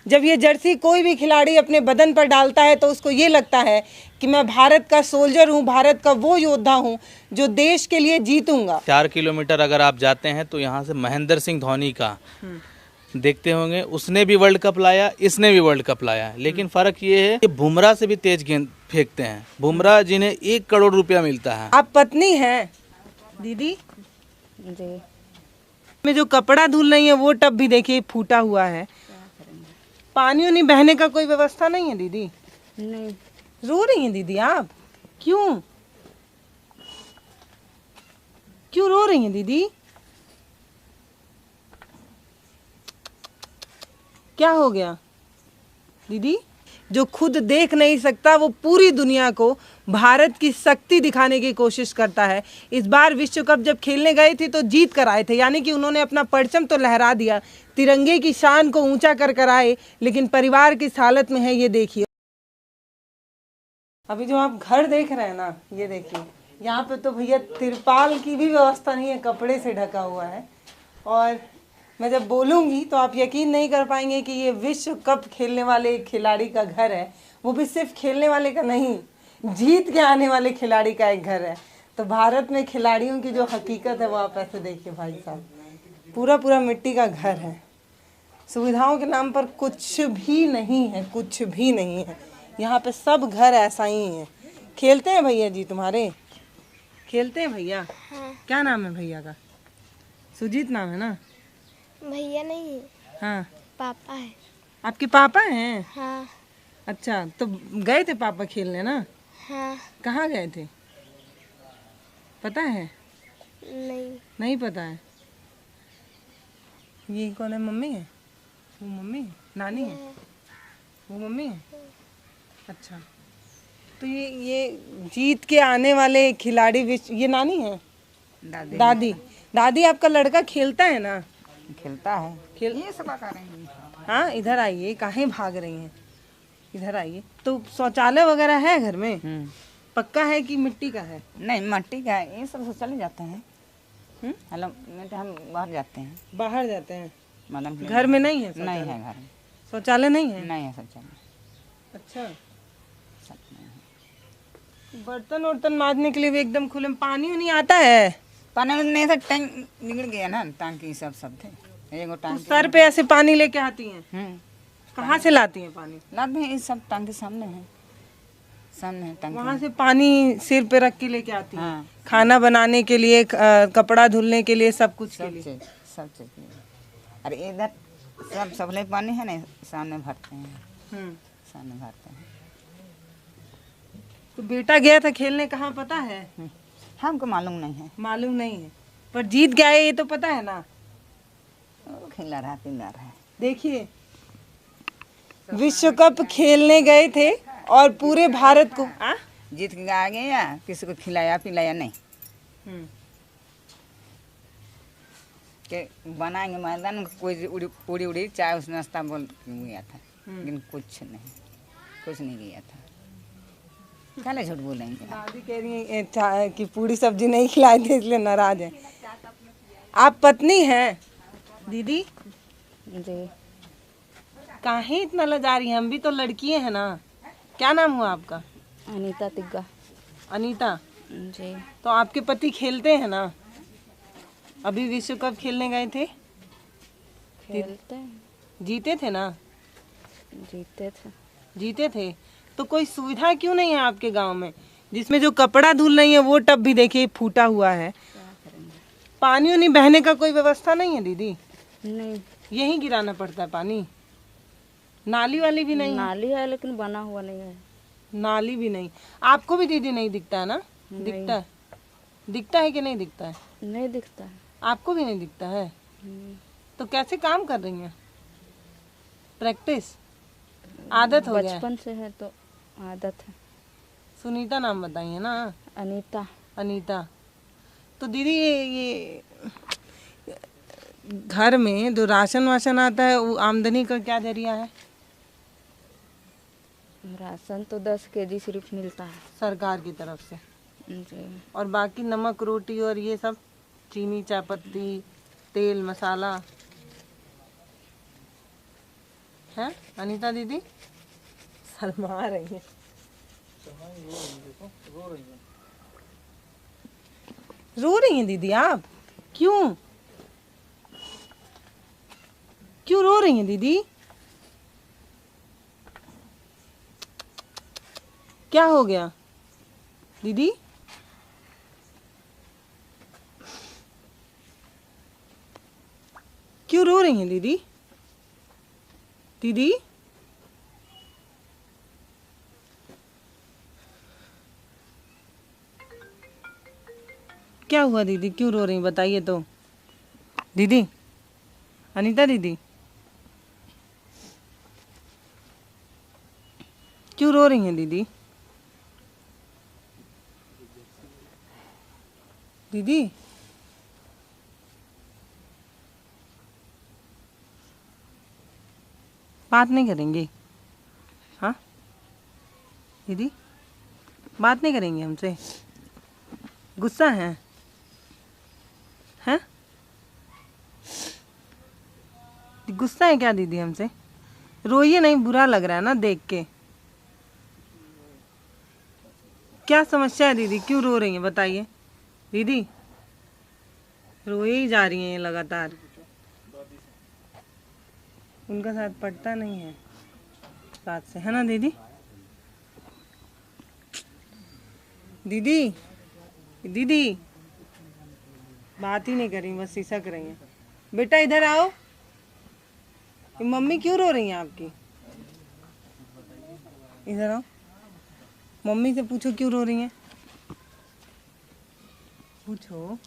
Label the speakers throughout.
Speaker 1: जब ये जर्सी कोई भी खिलाड़ी अपने बदन पर डालता है तो उसको ये लगता है कि मैं भारत का सोल्जर हूँ, भारत का वो योद्धा हूँ जो देश के लिए जीतूंगा।
Speaker 2: 4 किलोमीटर अगर आप जाते हैं तो यहाँ से महेंद्र सिंह धोनी का देखते होंगे, उसने भी वर्ल्ड कप लाया, इसने भी वर्ल्ड कप लाया, लेकिन फ़र्क ये है कि बुमराह से भी तेज गेंद फेंकते हैं। बुमराह जिन्हें 1 करोड़ रुपया मिलता है।
Speaker 1: आप पत्नी हैं दीदी
Speaker 3: जी।
Speaker 1: में जो कपड़ा धुल रही है वो टब भी देखिए फूटा हुआ है। पानी उनी बहने का कोई व्यवस्था नहीं है दीदी?
Speaker 3: नहीं।
Speaker 1: रो रही हैं दीदी आप? क्यों क्यों रो रही हैं दीदी? क्या हो गया दीदी? जो खुद देख नहीं सकता वो पूरी दुनिया को भारत की शक्ति दिखाने की कोशिश करता है। इस बार विश्व कप जब खेलने गए थे तो जीत कर आए थे, यानी कि उन्होंने अपना परचम तो लहरा दिया, तिरंगे की शान को ऊंचा कर आए, लेकिन परिवार किस हालत में है ये देखिए। अभी जो आप घर देख रहे हैं ना, ये देखिए, यहाँ पे तो भैया तिरपाल की भी व्यवस्था नहीं है, कपड़े से ढका हुआ है। और मैं जब बोलूँगी तो आप यकीन नहीं कर पाएंगे कि ये विश्व कप खेलने वाले एक खिलाड़ी का घर है। वो भी सिर्फ खेलने वाले का नहीं, जीत के आने वाले खिलाड़ी का एक घर है। तो भारत में खिलाड़ियों की जो हकीकत है वो आप ऐसे देखिए भाई साहब, पूरा पूरा मिट्टी का घर है। सुविधाओं के नाम पर कुछ भी नहीं है, कुछ भी नहीं है। यहाँ पे सब घर ऐसा ही है। खेलते हैं भैया जी तुम्हारे? खेलते हैं भैया?
Speaker 4: हाँ।
Speaker 1: क्या नाम है भैया का? सुजीत नाम है ना?
Speaker 4: भैया नहीं,
Speaker 1: हाँ,
Speaker 4: पापा है।
Speaker 1: आपके पापा हैं?
Speaker 4: हाँ।
Speaker 1: अच्छा, तो गए थे पापा खेलने ना?
Speaker 4: हाँ।
Speaker 1: कहाँ गए थे पता है?
Speaker 4: नहीं।
Speaker 1: नहीं पता है। ये कौन है? मम्मी है? वो मम्मी है? नानी है? वो मम्मी है? अच्छा, तो ये जीत के आने वाले खिलाड़ी विश्व, ये नानी है?
Speaker 3: दादी।
Speaker 1: दादी। दादी आपका लड़का खेलता है ना?
Speaker 3: खेलता है।
Speaker 1: खेल
Speaker 3: ये सब कर रहे हैं।
Speaker 1: हाँ, इधर आइए, काहे भाग रही हैं? इधर आइए। तो शौचालय वगैरह है घर में? पक्का है कि मिट्टी का है?
Speaker 3: नहीं, मट्टी का है। ये सब चले जाते हैं। हेलो, हम बाहर जाते हैं।
Speaker 1: बाहर जाते हैं?
Speaker 3: मतलब
Speaker 1: घर में नहीं है?
Speaker 3: नहीं है घर में।
Speaker 1: शौचालय नहीं है?
Speaker 3: नहीं है शौचालय।
Speaker 1: अच्छा,
Speaker 3: सब नहीं है।
Speaker 1: बर्तन वर्तन मांजने के लिए भी एकदम खुले में पानी नहीं आता है?
Speaker 3: पानी में से टैंक बिगड़ गया ना, टांकी सब थे। एगो
Speaker 1: तो
Speaker 3: टांकी
Speaker 1: सर पे ऐसे पानी लेके आती हैं? कहाँ से लाती हैं पानी?
Speaker 3: लाते हैं, ये सब टांकी सामने है। सामने है टांकी।
Speaker 1: वहाँ से पानी सिर पे रख के लेके आती हैं?
Speaker 3: हाँ।
Speaker 1: खाना बनाने के लिए, कपड़ा धुलने के लिए, सब कुछ के लिए?
Speaker 3: सब चीज के लिए। अरे इधर सब सबले पानी है ना, सामने भरते हैं। सामने भरते हैं।
Speaker 1: तो बेटा गया था खेलने, कहाँ पता है?
Speaker 3: हमको मालूम नहीं है।
Speaker 1: मालूम नहीं है, पर जीत गया है ये तो पता है ना?
Speaker 3: खिला रहा पिला रहा है।
Speaker 1: देखिए, विश्व कप खेलने गए थे और पूरे भारत को
Speaker 3: जीत के आ गए, या किसी को खिलाया पिलाया नहीं। के बनाएंगे मैदान में, कोई उड़ी उड़ी चाय उस नाश्ता बोल गया था, लेकिन कुछ नहीं गया था। क्या झूठ बोलेंगे?
Speaker 1: दादी कह रही है कि पूरी सब्जी नहीं खिलाए थे इसलिए नाराज है। आप पत्नी हैं दीदी?
Speaker 3: जी।
Speaker 1: काहे इतना लजा रही हैं? हम भी तो लड़की हैं ना। क्या नाम हुआ आपका?
Speaker 3: अनीता तिग्गा।
Speaker 1: अनीता
Speaker 3: जी।
Speaker 1: तो आपके पति खेलते हैं ना? अभी विश्व कप खेलने गए थे?
Speaker 3: खेलते
Speaker 1: जीते थे ना?
Speaker 3: जीते
Speaker 1: थे। तो कोई सुविधा क्यों नहीं है आपके गांव में, जिसमें जो कपड़ा धुल रही है वो टब भी देखिए फूटा हुआ है? पानी उनी बहने का कोई व्यवस्था नहीं है दीदी?
Speaker 3: नहीं।
Speaker 1: यहीं गिराना पड़ता है पानी? नाली वाली भी नहीं?
Speaker 3: नाली है लेकिन बना हुआ नहीं है।
Speaker 1: नाली भी नहीं। आपको भी दीदी नहीं दिखता है ना? दिखता है? दिखता है कि नहीं दिखता है?
Speaker 3: नहीं दिखता है।
Speaker 1: आपको भी नहीं दिखता है? तो कैसे काम कर रही हैं? प्रैक्टिस, आदत हो गया?
Speaker 3: बचपन से है तो आदत है।
Speaker 1: सुनीता नाम बताइए ना?
Speaker 3: अनीता।
Speaker 1: अनीता। तो दीदी ये घर में जो राशन वाशन आता है वो आमदनी का क्या जरिया है?
Speaker 3: राशन तो 10 केजी सिर्फ मिलता है
Speaker 1: सरकार की तरफ से।
Speaker 3: जी।
Speaker 1: और बाकी नमक रोटी और ये सब, चीनी चायपत्ती तेल मसाला? हैं अनीता दीदी? शर्मा रही है। रो रही हैं दीदी आप? क्यों क्यों रो रही हैं दीदी? क्या हो गया दीदी? क्यों रो रही हैं दीदी? दीदी क्या हुआ दीदी? क्यों रो रही हैं बताइए तो। दीदी अनीता दीदी क्यों रो रही हैं दीदी? दीदी बात नहीं करेंगी? हाँ दीदी बात नहीं करेंगी हमसे? गुस्सा है? हैं? गुस्सा है क्या दीदी हमसे? रोइए नहीं, बुरा लग रहा है ना देख के। क्या समस्या है दीदी? क्यों रो रही हैं बताइए दीदी? रोए ही जा रही हैं लगातार। उनका साथ पड़ता नहीं है बात से, है ना दीदी? दीदी दीदी बात ही नहीं कर रही, बस सिसक रही हैं। बेटा इधर आओ। ये मम्मी क्यों रो रही हैं आपकी? इधर आओ, मम्मी से पूछो क्यों रो रही हैं। पूछो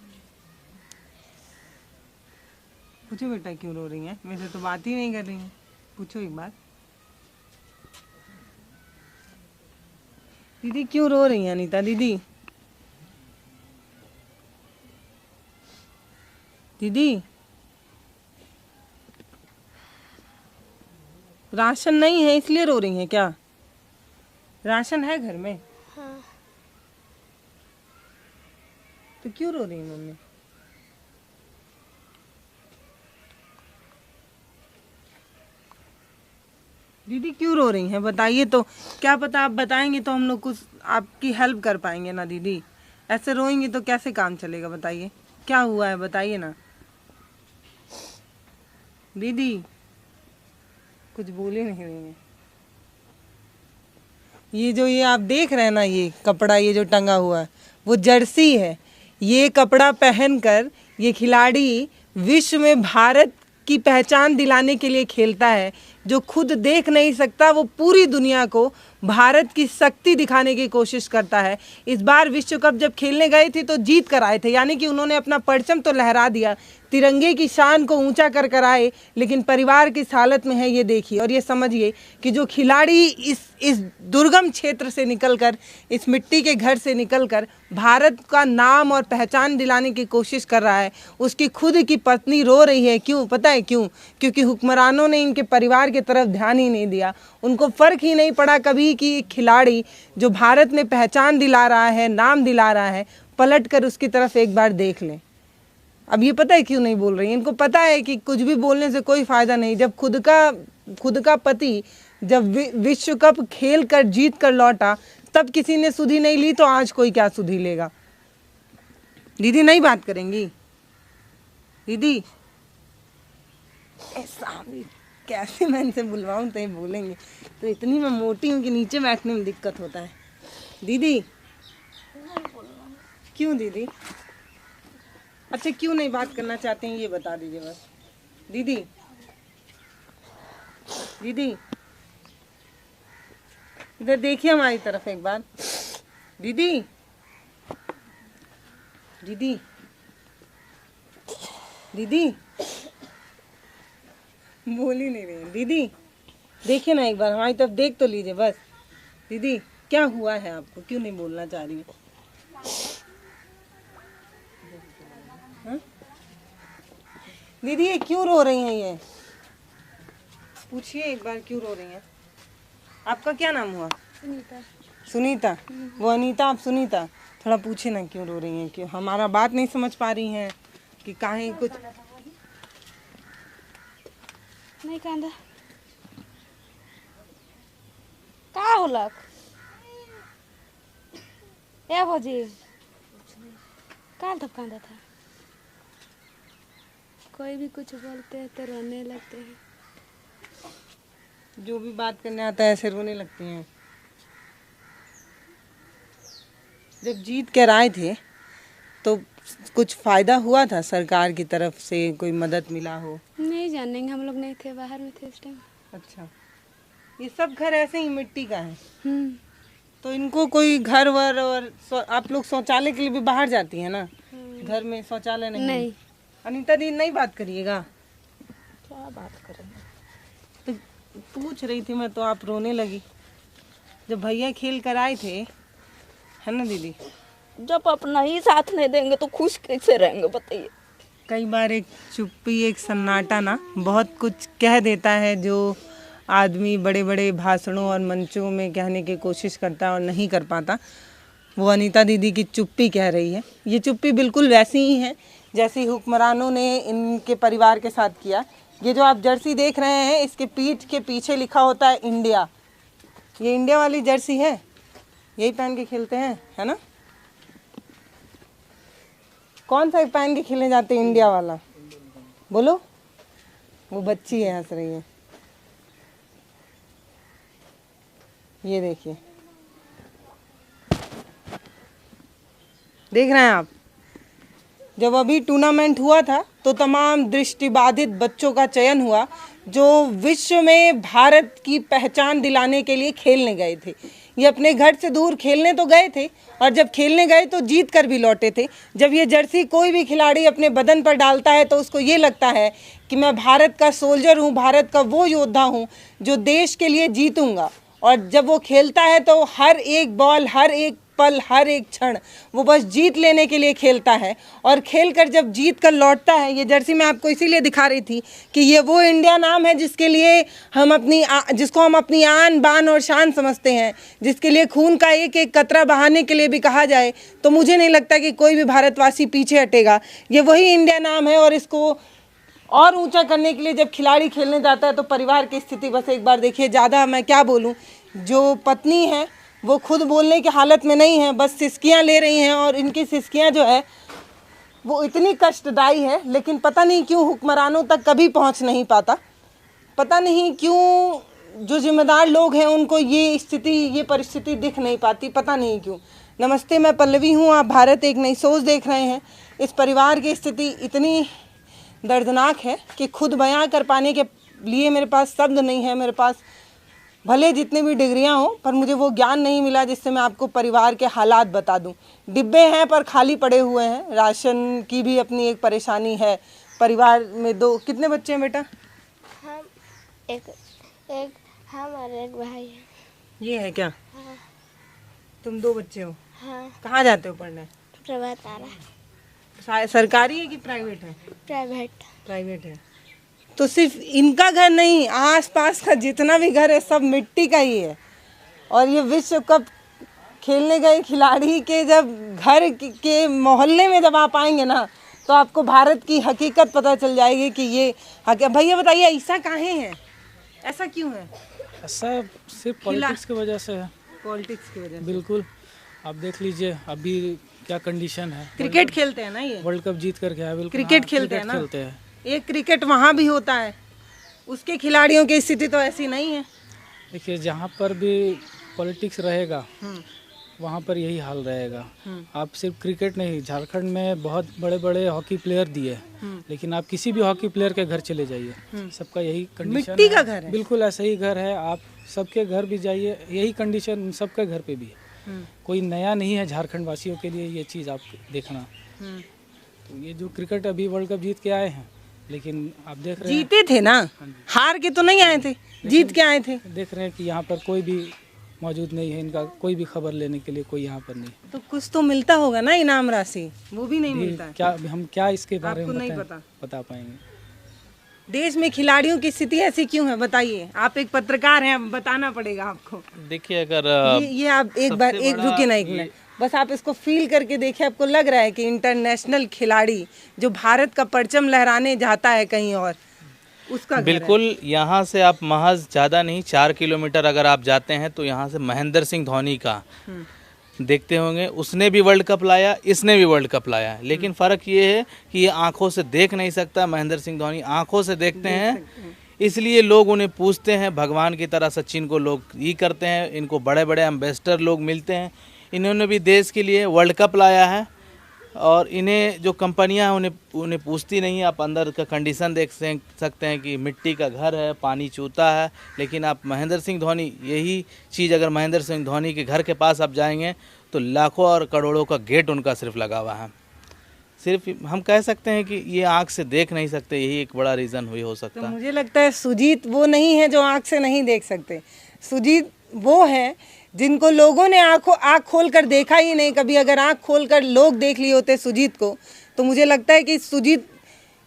Speaker 1: पूछो बेटा क्यों रो रही हैं? वैसे तो बात ही नहीं कर रही हैं, पूछो एक बार। दीदी क्यों रो रही हैं अनीता दीदी? दीदी राशन नहीं है इसलिए रो रही हैं क्या? राशन है घर में?
Speaker 4: हाँ।
Speaker 1: तो क्यों रो रही है मम्मी? दीदी क्यों रो रही हैं बताइए तो। क्या पता आप बताएंगे तो हम लोग कुछ आपकी हेल्प कर पाएंगे ना दीदी। ऐसे रोएंगे तो कैसे काम चलेगा बताइए। क्या हुआ है बताइए ना दीदी। कुछ बोले नहीं रही हैं। ये आप देख रहे हैं ना, ये कपड़ा ये जो टंगा हुआ है वो जर्सी है। ये कपड़ा पहनकर ये खिलाड़ी विश्व में भारत की पहचान दिलाने के लिए खेलता है। जो खुद देख नहीं सकता वो पूरी दुनिया को भारत की शक्ति दिखाने की कोशिश करता है। इस बार विश्व कप जब खेलने गए थे तो जीत कर आए थे, यानी कि उन्होंने अपना परचम तो लहरा दिया, तिरंगे की शान को ऊंचा कर आए, लेकिन परिवार किस हालत में है ये देखिए। और ये समझिए कि जो खिलाड़ी इस दुर्गम क्षेत्र से निकलकर, इस मिट्टी के घर से निकलकर भारत का नाम और पहचान दिलाने की कोशिश कर रहा है, उसकी खुद की पत्नी रो रही है। क्यों पता है क्यों? क्योंकि हुक्मरानों ने इनके परिवार की तरफ ध्यान ही नहीं दिया। उनको फ़र्क ही नहीं पड़ा कभी कि खिलाड़ी जो भारत में पहचान दिला रहा है, नाम दिला रहा है, पलट कर उसकी तरफ एक बार देख लें। अब ये पता है क्यों नहीं बोल रही हैं? इनको पता है कि कुछ भी बोलने से कोई फ़ायदा नहीं। जब खुद का पति जब विश्व कप खेल कर जीत कर लौटा तब किसी ने सुधि नहीं ली, तो आज कोई क्या सुधि लेगा? दीदी नहीं बात करेंगी? दीदी ऐसा कैसे मैं इनसे बुलवाऊँ तो ये बोलेंगे? तो इतनी मैं मोटी हूँ कि नीचे बैठने में दिक्कत होता है। दीदी क्यों दीदी? अच्छा क्यों नहीं बात करना चाहते हैं ये बता दीजिए बस। दीदी दीदी इधर देखिए हमारी तरफ एक बार। दीदी दीदी दीदी बोल ही नहीं रही हैं। दीदी देखिए ना एक बार हमारी तरफ देख तो लीजिए बस। दीदी क्या हुआ है आपको? क्यों नहीं बोलना चाह रही हैं? हाँ? दीदी ये क्यों रो रही हैं? ये पूछिए एक बार क्यों रो रही हैं? आपका क्या नाम हुआ?
Speaker 4: सुनीता।
Speaker 1: सुनीता। वो अनीता, आप सुनीता। थोड़ा पूछे ना क्यों रो रही हैं? क्यों हमारा बात नहीं समझ पा रही हैं कि काहे कुछ
Speaker 4: नहीं कांदा।
Speaker 5: बोलक क्या भौजी कहाँ धपकांदा था? कोई भी कुछ बोलते हैं तो रोने लगते हैं।
Speaker 1: जो भी बात करने आता है ऐसे रोने लगते हैं। जब जीत कर आए थे तो कुछ फायदा हुआ था? सरकार की तरफ से कोई मदद मिला हो?
Speaker 5: नहीं जानेंगे, हम लोग नहीं थे, बाहर में थे इस टाइम।
Speaker 1: अच्छा, ये सब घर ऐसे ही मिट्टी का है?
Speaker 5: हम्म।
Speaker 1: तो इनको कोई घर वर और आप लोग शौचालय के लिए भी बाहर जाती है ना? घर में शौचालय नहीं?
Speaker 5: नहीं।
Speaker 1: अनीता दी नहीं बात करिएगा।
Speaker 5: क्या बात करें?
Speaker 1: तो पूछ रही थी मैं तो आप रोने लगी। जब भैया खेल कर आए थे, है ना दीदी?
Speaker 6: जब अपना ही साथ नहीं देंगे तो खुश कैसे रहेंगे बताइए।
Speaker 1: कई बार एक चुप्पी, एक सन्नाटा ना बहुत कुछ कह देता है, जो आदमी बड़े बड़े भाषणों और मंचों में कहने की कोशिश करता है और नहीं कर पाता। वो अनीता दीदी की चुप्पी कह रही है। ये चुप्पी बिल्कुल वैसी ही है जैसी हुक्मरानों ने इनके परिवार के साथ किया। ये जो आप जर्सी देख रहे हैं, इसके पीठ के पीछे लिखा होता है इंडिया। ये इंडिया वाली जर्सी है, यही पहन के खेलते हैं, है ना? कौन सा पहन के खेलने जाते हैं इंडिया वाला? बोलो। वो बच्ची है, हंस रही है। ये देखिए, देख रहे हैं आप? जब अभी टूर्नामेंट हुआ था तो तमाम दृष्टिबाधित बच्चों का चयन हुआ जो विश्व में भारत की पहचान दिलाने के लिए खेलने गए थे। ये अपने घर से दूर खेलने तो गए थे और जब खेलने गए तो जीत कर भी लौटे थे। जब ये जर्सी कोई भी खिलाड़ी अपने बदन पर डालता है तो उसको ये लगता है कि मैं भारत का सोल्जर हूँ, भारत का वो योद्धा हूँ जो देश के लिए जीतूंगा। और जब वो खेलता है तो हर एक बॉल, हर एक पल, हर एक क्षण वो बस जीत लेने के लिए खेलता है। और खेलकर जब जीत कर लौटता है, ये जर्सी मैं आपको इसीलिए दिखा रही थी कि ये वो इंडिया नाम है जिसके लिए जिसको हम अपनी आन बान और शान समझते हैं, जिसके लिए खून का एक एक कतरा बहाने के लिए भी कहा जाए तो मुझे नहीं लगता कि कोई भी भारतवासी पीछे हटेगा। ये वही इंडिया नाम है और इसको और ऊंचा करने के लिए जब खिलाड़ी खेलने जाता है तो परिवार की स्थिति बस एक बार देखिए। ज़्यादा मैं क्या बोलूं, जो पत्नी है वो खुद बोलने की हालत में नहीं है, बस सिसकियां ले रही हैं और इनकी सिसकियां जो है वो इतनी कष्टदायी है, लेकिन पता नहीं क्यों हुक्मरानों तक कभी पहुंच नहीं पाता। पता नहीं क्यों जो जिम्मेदार लोग हैं उनको ये स्थिति, ये परिस्थिति दिख नहीं पाती, पता नहीं क्यों। नमस्ते, मैं पल्लवी हूँ, आप भारत एक नई सोच देख रहे हैं। इस परिवार की स्थिति इतनी दर्दनाक है कि खुद बयां कर पाने के लिए मेरे पास शब्द नहीं है। मेरे पास भले जितनी भी डिग्रियां हो पर मुझे वो ज्ञान नहीं मिला जिससे मैं आपको परिवार के हालात बता दूं। डिब्बे हैं पर खाली पड़े हुए हैं। राशन की भी अपनी एक परेशानी है। परिवार में कितने बच्चे हैं बेटा?
Speaker 4: हम एक हम और एक भाई है।
Speaker 1: ये है क्या?
Speaker 4: हाँ।
Speaker 1: तुम 2 बच्चे हो?
Speaker 4: हाँ।
Speaker 1: कहाँ जाते हो पढ़ने?
Speaker 4: प्रभात आ रहा है।
Speaker 1: सरकारी है कि प्राइवेट है?
Speaker 4: प्राइवेट।
Speaker 1: प्राइवेट है। तो सिर्फ इनका घर नहीं, आसपास का जितना भी घर है सब मिट्टी का ही है। और ये विश्व कप खेलने गए खिलाड़ी के जब घर के मोहल्ले में जब आप आएंगे ना तो आपको भारत की हकीकत पता चल जाएगी कि ये भैया बताइए ऐसा काहे है? ऐसा क्यों है?
Speaker 7: ऐसा सिर्फ पॉलिटिक्स की वजह से है।
Speaker 1: पॉलिटिक्स की वजह से?
Speaker 7: बिल्कुल, आप देख लीजिए अभी क्या कंडीशन है।
Speaker 1: क्रिकेट खेलते हैं ना, ये
Speaker 7: वर्ल्ड कप जीत कर गया है। बिल्कुल
Speaker 1: क्रिकेट खेलते हैं ना। एक क्रिकेट वहाँ भी होता है, उसके खिलाड़ियों की स्थिति तो ऐसी नहीं है।
Speaker 7: देखिए, जहाँ पर भी पॉलिटिक्स रहेगा वहाँ पर यही हाल रहेगा। आप सिर्फ क्रिकेट नहीं, झारखंड में बहुत बड़े बड़े हॉकी प्लेयर दिए, लेकिन आप किसी भी हॉकी प्लेयर के घर चले जाइए, सबका यही कंडीशन
Speaker 1: मिट्टी का घर है।
Speaker 7: बिल्कुल ऐसा ही घर है। आप सबके घर भी जाइए, यही कंडीशन सबके घर पे भी है। कोई नया नहीं है झारखंड वासियों के लिए ये चीज़ आप देखना। तो ये जो क्रिकेट अभी वर्ल्ड कप जीत के आए हैं, लेकिन आप देख रहे हैं
Speaker 1: जीते थे ना, हार के तो नहीं आए थे, जीत के आए थे।
Speaker 7: देख रहे हैं कि यहाँ पर कोई भी मौजूद नहीं है, इनका कोई भी खबर लेने के लिए कोई यहाँ पर नहीं।
Speaker 1: तो कुछ तो मिलता होगा ना इनाम राशि, वो भी नहीं मिलता है।
Speaker 7: क्या हम क्या इसके बारे
Speaker 1: आपको
Speaker 7: में
Speaker 1: नहीं
Speaker 7: बता पाएंगे?
Speaker 1: देश में खिलाड़ियों की स्थिति ऐसी क्यों है, बताइए। आप एक पत्रकार हैं, बताना पड़ेगा आपको।
Speaker 2: देखिए, अगर
Speaker 1: ये आप एक बार रुकिए ना, एक मिनट बस, आप इसको फील करके देखिए। आपको लग रहा है कि इंटरनेशनल खिलाड़ी जो भारत का परचम लहराने जाता है कहीं और, उसका घर है।
Speaker 2: बिल्कुल, यहाँ से आप महज ज़्यादा नहीं 4 किलोमीटर अगर आप जाते हैं तो यहाँ से महेंद्र सिंह धोनी का देखते होंगे, उसने भी वर्ल्ड कप लाया, इसने भी वर्ल्ड कप लाया, लेकिन फ़र्क ये है कि ये आंखों से देख नहीं सकता। महेंद्र सिंह धोनी आंखों से देखते हैं, इसलिए लोग उन्हें पूछते हैं। भगवान की तरह सचिन को लोग ये करते हैं, इनको बड़े बड़े एम्बेसडर लोग मिलते हैं। इन्होंने भी देश के लिए वर्ल्ड कप लाया है और इन्हें जो कंपनियां हैं उन्हें पूछती नहीं। आप अंदर का कंडीशन देख सकते हैं कि मिट्टी का घर है, पानी चूता है, लेकिन आप महेंद्र सिंह धोनी, यही चीज़ अगर महेंद्र सिंह धोनी के घर के पास आप जाएंगे तो लाखों और करोड़ों का गेट उनका सिर्फ लगा हुआ है। सिर्फ हम कह सकते हैं कि ये आँख से देख नहीं सकते, यही एक बड़ा रीज़न हुई हो सकता
Speaker 1: तो
Speaker 2: है।
Speaker 1: मुझे लगता है सुजीत वो नहीं है जो आँख से नहीं देख सकते। सुजीत वो है जिनको लोगों ने आँख खोल कर देखा ही नहीं कभी। अगर आँख खोल कर लोग देख लिए होते सुजीत को, तो मुझे लगता है कि सुजीत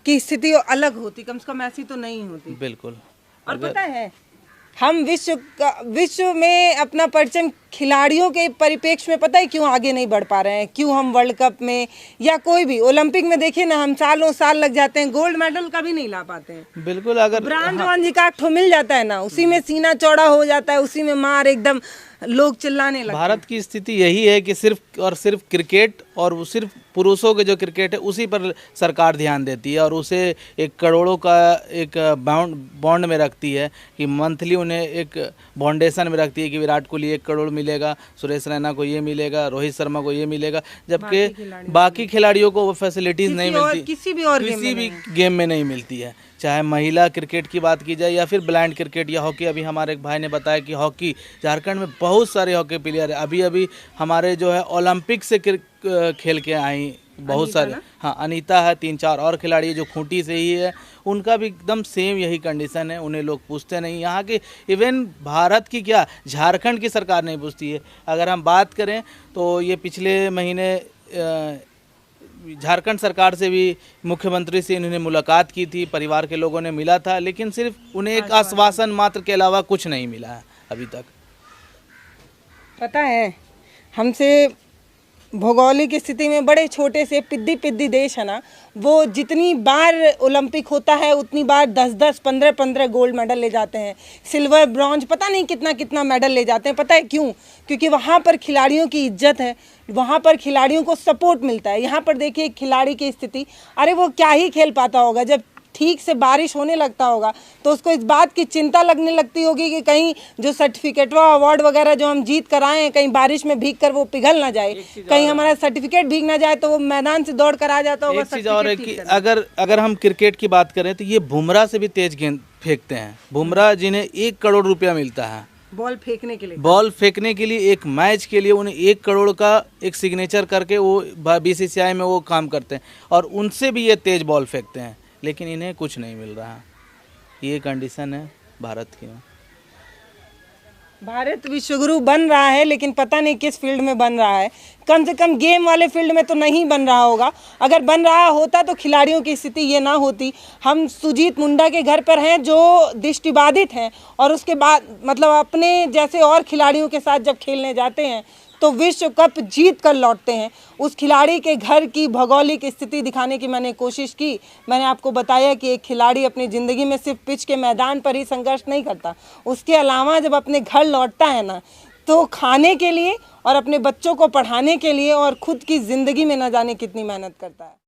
Speaker 1: की स्थिति अलग होती, कम से कम ऐसी तो नहीं होती।
Speaker 2: बिल्कुल।
Speaker 1: और पता है, हम विश्व में अपना परचम खिलाड़ियों के परिप्रेक्ष्य में पता है क्यों आगे नहीं बढ़ पा रहे हैं, क्यों हम वर्ल्ड कप में या कोई भी ओलंपिक में देखिए ना, हम सालों साल लग जाते हैं, गोल्ड मेडल कभी नहीं ला पाते हैं।
Speaker 2: बिल्कुल। अगर
Speaker 1: ब्रांड जी का एक ठो मिल जाता है ना, उसी में सीना चौड़ा हो जाता है, उसी में मार एकदम लोग चिल्लाने लगते हैं।
Speaker 2: भारत की स्थिति यही है कि सिर्फ और सिर्फ क्रिकेट, और वो सिर्फ पुरुषों के जो क्रिकेट है उसी पर सरकार ध्यान देती है और उसे एक करोड़ों का एक बॉन्ड में रखती है कि मंथली उन्हें एक बाउंडेशन में रखती है कि विराट कोहली 1 करोड़ मिलेगा, सुरेश रैना को ये मिलेगा, रोहित शर्मा को ये मिलेगा, जबकि बाकी खिलाड़ियों को वो फैसिलिटीज़ नहीं मिलती, किसी भी गेम में नहीं मिलती है। चाहे महिला क्रिकेट की बात की जाए या फिर ब्लाइंड क्रिकेट या हॉकी। अभी हमारे एक भाई ने बताया कि हॉकी झारखंड में बहुत सारे हॉकी प्लेयर है। अभी हमारे जो है ओलंपिक से खेल के आई बहुत सारे। हाँ, अनीता है, 3-4 और खिलाड़ी जो खूंटी से ही है, उनका भी एकदम सेम यही कंडीशन है। उन्हें लोग पूछते नहीं। यहाँ के इवन भारत की क्या, झारखंड की सरकार नहीं पूछती है। अगर हम बात करें तो ये पिछले महीने झारखंड सरकार से भी मुख्यमंत्री से इन्होंने मुलाकात की थी, परिवार के लोगों ने मिला था, लेकिन सिर्फ उन्हें एक आश्वासन मात्र के अलावा कुछ नहीं मिला है अभी तक।
Speaker 1: पता है, हमसे भौगोलिक स्थिति में बड़े छोटे से पिद्दी देश है ना, वो जितनी बार ओलंपिक होता है उतनी बार 10-10, 15-15 गोल्ड मेडल ले जाते हैं, सिल्वर, ब्रॉन्ज, पता नहीं कितना मेडल ले जाते हैं। पता है क्यों? क्योंकि वहाँ पर खिलाड़ियों की इज्जत है, वहाँ पर खिलाड़ियों को सपोर्ट मिलता है। यहाँ पर देखिए खिलाड़ी की स्थिति, अरे वो क्या ही खेल पाता होगा। जब ठीक से बारिश होने लगता होगा तो उसको इस बात की चिंता लगने लगती होगी कि कहीं जो सर्टिफिकेट व अवार्ड वगैरह जो हम जीत कर आए हैं, कहीं बारिश में भीग कर वो पिघल ना जाए, कहीं हमारा सर्टिफिकेट भीग ना जाए तो वो मैदान से दौड़ कर आ जाता होगा।
Speaker 2: एक चीज़ और है कि अगर हम क्रिकेट की बात करें तो ये बुमराह से भी तेज गेंद फेंकते हैं। बुमराह जिन्हें 1 करोड़ रुपया मिलता है
Speaker 1: बॉल फेंकने के लिए, एक मैच के लिए उन्हें 1 करोड़ का एक सिग्नेचर करके वो BCCI में वो काम करते हैं और उनसे भी ये तेज बॉल फेंकते हैं, लेकिन इन्हें कुछ नहीं मिल रहा। ये कंडीशन है भारत की। भारत विश्वगुरु बन रहा है, लेकिन पता नहीं किस फील्ड में बन रहा है। कम से कम गेम वाले फील्ड में तो नहीं बन रहा होगा। अगर बन रहा होता तो खिलाड़ियों की स्थिति ये ना होती। हम सुजीत मुंडा के घर पर हैं जो दृष्टिबाधित हैं, और उसके बाद मतलब अपने जैसे और खिलाड़ियों के साथ जब खेलने जाते हैं तो विश्व कप जीत कर लौटते हैं। उस खिलाड़ी के घर की भौगोलिक स्थिति दिखाने की मैंने कोशिश की। मैंने आपको बताया कि एक खिलाड़ी अपनी ज़िंदगी में सिर्फ पिच के मैदान पर ही संघर्ष नहीं करता, उसके अलावा जब अपने घर लौटता है ना, तो खाने के लिए और अपने बच्चों को पढ़ाने के लिए और खुद की ज़िंदगी में न जाने कितनी मेहनत करता है।